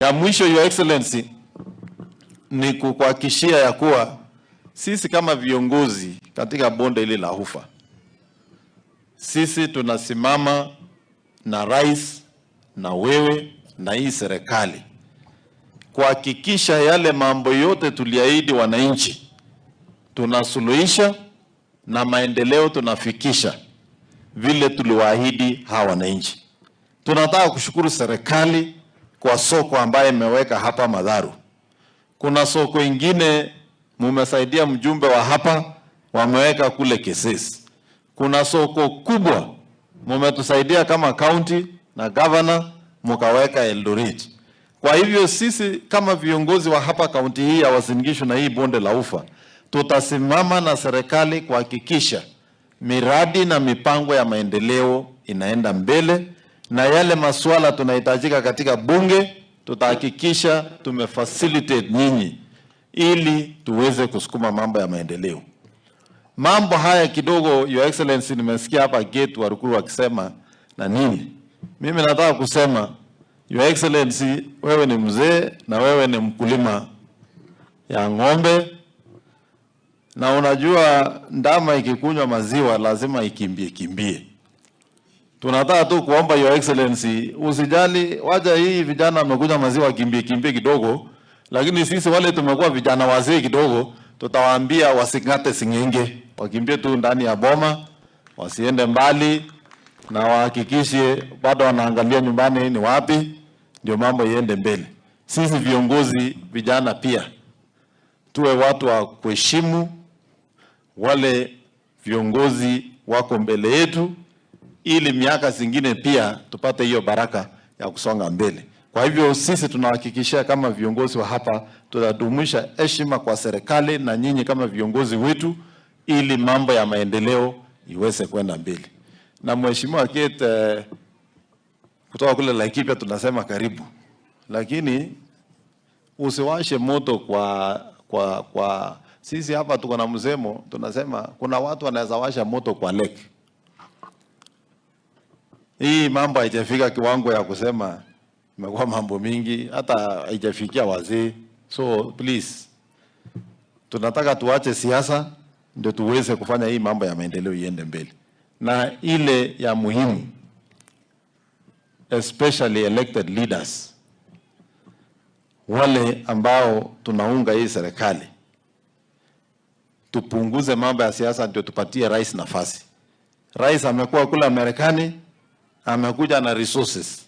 Ya mwisho, Your Excellency, ni kukuhakikishia ya kuwa sisi kama viongozi katika bonde hili la Ufa, sisi tunasimama na rais na wewe na hii serikali kuhakikisha yale mambo yote tuliahidi wananchi tunasuluhisha na maendeleo tunafikisha vile tuliwaahidi hawa wananchi. Tunataka kushukuru serikali kwa soko ambaye imeweka hapa Madharu. Kuna soko ingine mumesaidia mjumbe wa hapa wameweka kule Kesesi. Kuna soko kubwa mumetusaidia kama county na governor mukaweka Eldoret. Kwa hivyo sisi kama viongozi wa hapa kaunti hii ya Uasin Gishu na hii bonde la Ufa tutasimama na serikali kuhakikisha miradi na mipango ya maendeleo inaenda mbele, na yale masuala tunahitajika katika bunge tutahakikisha tumefacilitate nyinyi ili tuweze kusukuma mambo ya maendeleo. Mambo haya kidogo, Your Excellency, nimesikia hapa gate Warukuru wakisema na nini. Mimi nataka kusema Your Excellency, wewe ni mzee na wewe ni mkulima ya ng'ombe, na unajua ndama ikikunywa maziwa lazima ikimbie. Tunataka tu kuomba Your Excellency usijali, wacha hii vijana wamekunywa maziwa kimbie kidogo, lakini sisi wale tumekuwa vijana wazee kidogo tutawaambia wasingate singenge, wakimbie tu ndani ya boma, wasiende mbali, na wahakikishe bado wanaangalia nyumbani ni wapi, ndio mambo iende mbele. Sisi viongozi vijana pia tuwe watu wa kuheshimu wale viongozi wako mbele yetu, ili miaka zingine pia tupate hiyo baraka ya kusonga mbele. Kwa hivyo sisi tunahakikishia kama viongozi wa hapa tutadumisha heshima kwa serikali na nyinyi kama viongozi wetu, ili mambo ya maendeleo iweze kwenda mbele. Na mheshimiwa Kate kutoka kule Laikipia tunasema karibu, lakini usiwashe moto kwa sisi hapa tuko na msemo tunasema kuna watu wanaweza washa moto kwa lake. Hii mambo haijafika kiwango ya kusema imekuwa mambo mingi, hata haijafikia wazee. So please, tunataka tuache siasa ndio tuweze kufanya hii mambo ya maendeleo iende mbele. Na ile ya muhimu, especially elected leaders, wale ambao tunaunga hii serikali, tupunguze mambo ya siasa ndio tupatie rais nafasi. Rais amekuwa kula Marekani, amekuja na resources.